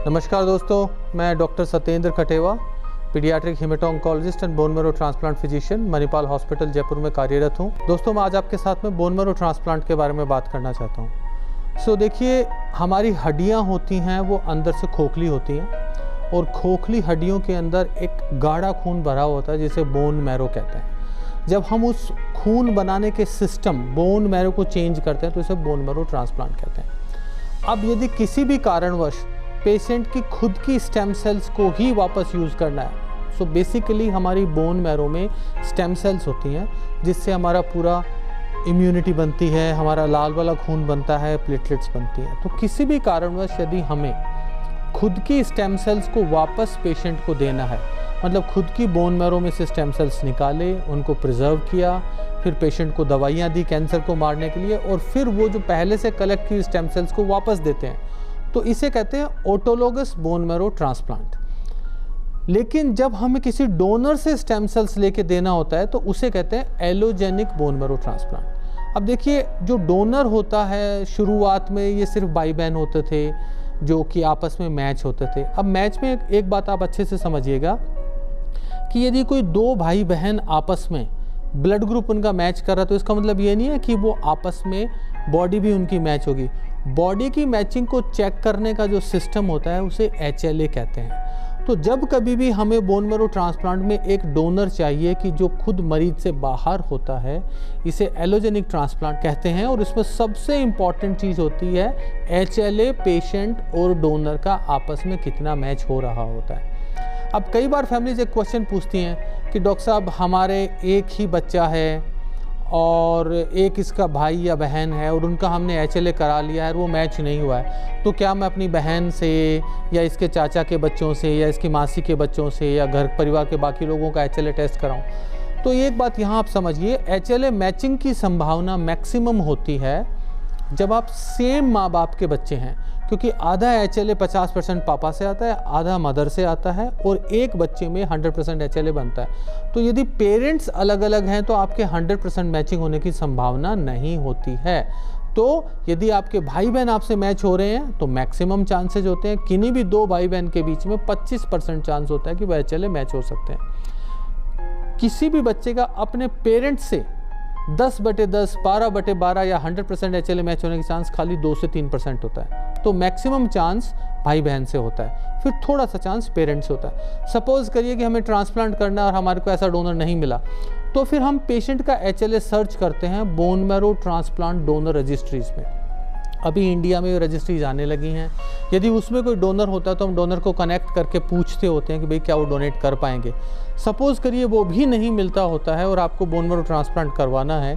नमस्कार दोस्तों, मैं doctor Satyendra Khatewa, paediatric haemato oncologist and bone marrow transplant physician, Manipal hospital Jaipur में कार्यरत हूँ। दोस्तों, मैं आज आपके साथ में बोन मैरो ट्रांसप्लांट के बारे में बात करना चाहता हूँ। देखिए, हमारी हड्डियाँ होती हैं वो अंदर से खोखली होती हैं और खोखली हड्डियों के अंदर एक गाढ़ा खून भरा होता है जिसे बोन मैरो कहते हैं। जब हम उस खून बनाने के सिस्टम बोन मैरो को चेंज करते हैं तो इसे बोन मैरो ट्रांसप्लांट कहते हैं। अब यदि किसी भी कारणवश पेशेंट की खुद की स्टेम सेल्स को ही वापस यूज़ करना है, बेसिकली हमारी बोन मैरो में स्टेम सेल्स होती हैं जिससे हमारा पूरा इम्यूनिटी बनती है, हमारा लाल वाला खून बनता है, प्लेटलेट्स बनती हैं। तो किसी भी कारणवश यदि हमें खुद की स्टेम सेल्स को वापस पेशेंट को देना है, मतलब खुद की बोन मैरो में से स्टेम सेल्स निकाले, उनको प्रिजर्व किया, फिर पेशेंट को दवाइयाँ दी कैंसर को मारने के लिए, और फिर वो जो पहले से कलेक्ट की स्टेम सेल्स को वापस देते हैं, तो इसे कहते हैं ऑटोलोगस बोन मैरो ट्रांसप्लांट। लेकिन जब हमें किसी डोनर से स्टेम सेल्स लेके देना होता है तो उसे कहते हैं एलोजेनिक बोन मैरो ट्रांसप्लांट। अब देखिए, जो डोनर होता है, शुरुआत में ये सिर्फ भाई बहन होते थे जो कि आपस में मैच होते थे। अब मैच में एक बात आप अच्छे से समझिएगा कि यदि कोई दो भाई बहन आपस में ब्लड ग्रुप उनका मैच कर रहा है तो इसका मतलब ये नहीं है कि वो आपस में बॉडी भी उनकी मैच होगी। बॉडी की मैचिंग को चेक करने का जो सिस्टम होता है उसे HLA कहते हैं। तो जब कभी भी हमें बोन मैरो ट्रांसप्लांट में एक डोनर चाहिए कि जो खुद मरीज से बाहर होता है, इसे एलोजेनिक ट्रांसप्लांट कहते हैं। और इसमें सबसे इम्पॉर्टेंट चीज़ होती है HLA पेशेंट और डोनर का आपस में कितना मैच हो रहा होता है। अब कई बार फैमिलीज एक क्वेश्चन पूछती हैं कि डॉक्टर साहब, हमारे एक ही बच्चा है और एक इसका भाई या बहन है और उनका हमने HLA करा लिया है और वो मैच नहीं हुआ है, तो क्या मैं अपनी बहन से या इसके चाचा के बच्चों से या इसकी मासी के बच्चों से या घर परिवार के बाकी लोगों का HLA टेस्ट कराऊं? तो एक बात यहाँ आप समझिए, HLA मैचिंग की संभावना मैक्सिमम होती है जब आप सेम माँ बाप के बच्चे हैं, क्योंकि आधा HLA 50% पापा से आता है, आधा मदर से आता है और एक बच्चे में 100% HLA बनता है। तो यदि पेरेंट्स अलग अलग हैं तो आपके 100% मैचिंग होने की संभावना नहीं होती है। तो यदि आपके भाई बहन आपसे मैच हो रहे हैं तो मैक्सिमम चांसेज होते हैं, किन्हीं भी दो भाई बहन के बीच में 25% चांस होता है कि वह HLA मैच हो सकते हैं। किसी भी बच्चे का अपने पेरेंट्स से 10/10, 12/12 या 100% HLA मैच होने की चांस खाली 2 से 3% होता है। तो मैक्सिमम चांस भाई बहन से होता है, फिर थोड़ा सा चांस पेरेंट्स से होता है। सपोज करिए कि हमें ट्रांसप्लांट करना है और हमारे को ऐसा डोनर नहीं मिला, तो फिर हम पेशेंट का HLA सर्च करते हैं bone marrow transplant donor registries में। अभी इंडिया में रजिस्ट्रीज आने लगी हैं। यदि उसमें कोई डोनर होता है तो हम डोनर को कनेक्ट करके पूछते होते हैं कि भाई क्या वो डोनेट कर पाएंगे। सपोज़ करिए वो भी नहीं मिलता होता है और आपको बोन मैरो ट्रांसप्लांट करवाना है,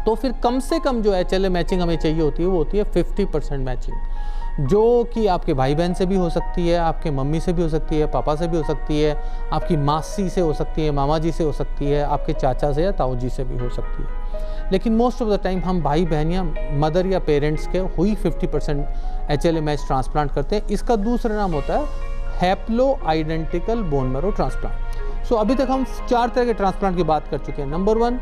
तो फिर कम से कम जो HLA मैचिंग हमें चाहिए होती है वो होती है 50% मैचिंग, जो कि आपके भाई बहन से भी हो सकती है, आपके मम्मी से भी हो सकती है, पापा से भी हो सकती है, आपकी मासी से हो सकती है, मामा जी से हो सकती है, आपके चाचा से या ताऊ जी से भी हो सकती है। लेकिन मोस्ट ऑफ द टाइम हम भाई बहन या मदर या पेरेंट्स के हुई 50% HLA मैच ट्रांसप्लांट करते हैं। इसका दूसरा नाम होता है haplo identical bone marrow transplant. अभी तक हम 4 तरह के ट्रांसप्लांट की बात कर चुके हैं। Number 1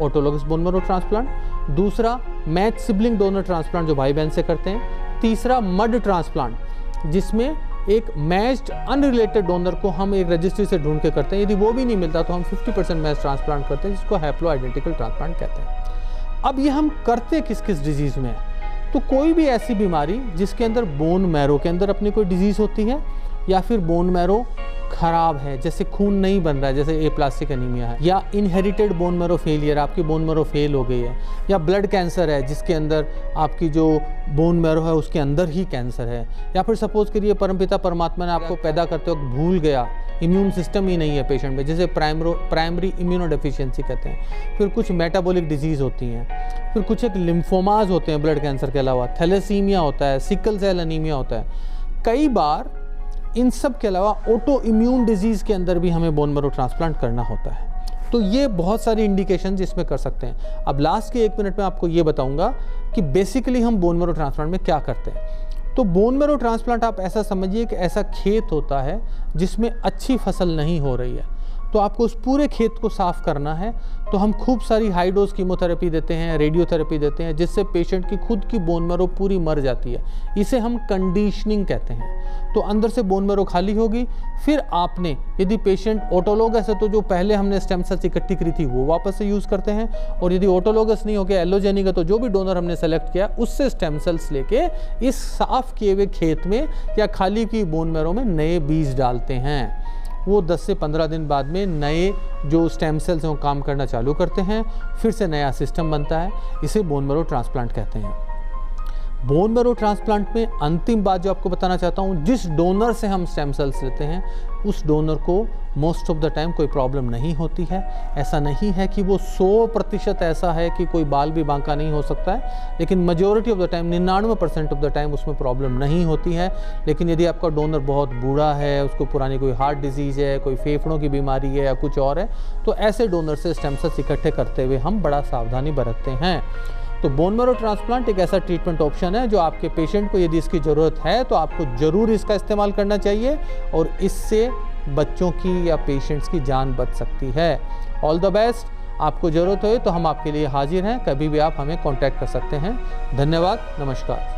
autologous bone marrow transplant, दूसरा मैच सिबलिंग डोनर ट्रांसप्लांट जो भाई बहन से करते हैं, तीसरा मड ट्रांसप्लांट जिसमें एक मैच्ड अनरिलेटेड डोनर को हम एक रजिस्ट्री से ढूंढ के करते हैं। यदि वो भी नहीं मिलता तो हम 50% मैच ट्रांसप्लांट करते हैं, जिसको हैप्लो आइडेंटिकल ट्रांसप्लांट कहते हैं। अब ये हम करते किस किस डिजीज़ में है? तो कोई भी ऐसी बीमारी जिसके अंदर बोन मैरो के अंदर अपनी कोई डिजीज़ होती है, या फिर बोन मैरो खराब है, जैसे खून नहीं बन रहा है, जैसे एप्लास्टिक एनीमिया है, या इनहेरिटेड बोन मैरो फेलियर, आपकी बोन मैरो फेल हो गई है, या ब्लड कैंसर है जिसके अंदर आपकी जो बोन मैरो है उसके अंदर ही कैंसर है, या फिर सपोज करिए परमपिता परमात्मा ने आपको पैदा करते वक्त भूल गया, इम्यून सिस्टम ही नहीं है पेशेंट में, जिसे प्राइमरी इम्यूनोडेफिशिएंसी कहते हैं। फिर कुछ मेटाबॉलिक डिजीज़ होती हैं, फिर कुछ एक लिम्फोमाज होते हैं ब्लड कैंसर के अलावा, थैलेसीमिया होता है, सिकल सेल एनीमिया होता है। कई बार इन सब के अलावा ऑटो इम्यून डिजीज़ के अंदर भी हमें बोन मैरो ट्रांसप्लांट करना होता है। तो ये बहुत सारी इंडिकेशन इसमें कर सकते हैं। अब लास्ट के 1 मिनट में आपको ये बताऊंगा कि बेसिकली हम बोन मैरो ट्रांसप्लांट में क्या करते हैं। तो बोन मैरो ट्रांसप्लांट आप ऐसा समझिए कि ऐसा खेत होता है जिसमें अच्छी फसल नहीं हो रही है, तो आपको उस पूरे खेत को साफ़ करना है। तो हम खूब सारी हाई डोज कीमोथेरेपी देते हैं, रेडियोथेरेपी देते हैं, जिससे पेशेंट की खुद की बोन मैरो पूरी मर जाती है। इसे हम कंडीशनिंग कहते हैं। तो अंदर से बोन मैरो खाली होगी, फिर आपने यदि पेशेंट ऑटोलोगस है तो जो पहले हमने स्टेम सेल्स इकट्ठी करी थी वो वापस से यूज़ करते हैं, और यदि ऑटोलोगस नहीं हो गया, एलोजेनिक है, तो जो भी डोनर हमने सेलेक्ट किया उससे स्टेम सेल्स लेके इस साफ़ किए हुए खेत में या खाली की बोन मैरो में नए बीज डालते हैं। वो 10 से 15 दिन बाद में नए जो स्टेम सेल्स हैं वो काम करना चालू करते हैं, फिर से नया सिस्टम बनता है। इसे बोन मैरो ट्रांसप्लांट कहते हैं। बोन मैरो ट्रांसप्लांट में अंतिम बात जो आपको बताना चाहता हूँ, जिस डोनर से हम स्टेम सेल्स लेते हैं उस डोनर को मोस्ट ऑफ द टाइम कोई प्रॉब्लम नहीं होती है। ऐसा नहीं है कि वो 100% ऐसा है कि कोई बाल भी बांका नहीं हो सकता है, लेकिन majority of the time 99% of the time उसमें प्रॉब्लम नहीं होती है। लेकिन यदि आपका डोनर बहुत बूढ़ा है, उसको पुरानी कोई हार्ट डिजीज़ है, कोई फेफड़ों की बीमारी है या कुछ और है, तो ऐसे डोनर से स्टेम सेल्स इकट्ठे करते हुए हम बड़ा सावधानी बरतते हैं। तो बोन मैरो ट्रांसप्लांट एक ऐसा ट्रीटमेंट ऑप्शन है जो आपके पेशेंट को यदि इसकी ज़रूरत है तो आपको ज़रूर इसका इस्तेमाल करना चाहिए, और इससे बच्चों की या पेशेंट्स की जान बच सकती है। All the best. आपको ज़रूरत हो तो हम आपके लिए हाजिर हैं, कभी भी आप हमें कांटेक्ट कर सकते हैं। धन्यवाद, नमस्कार।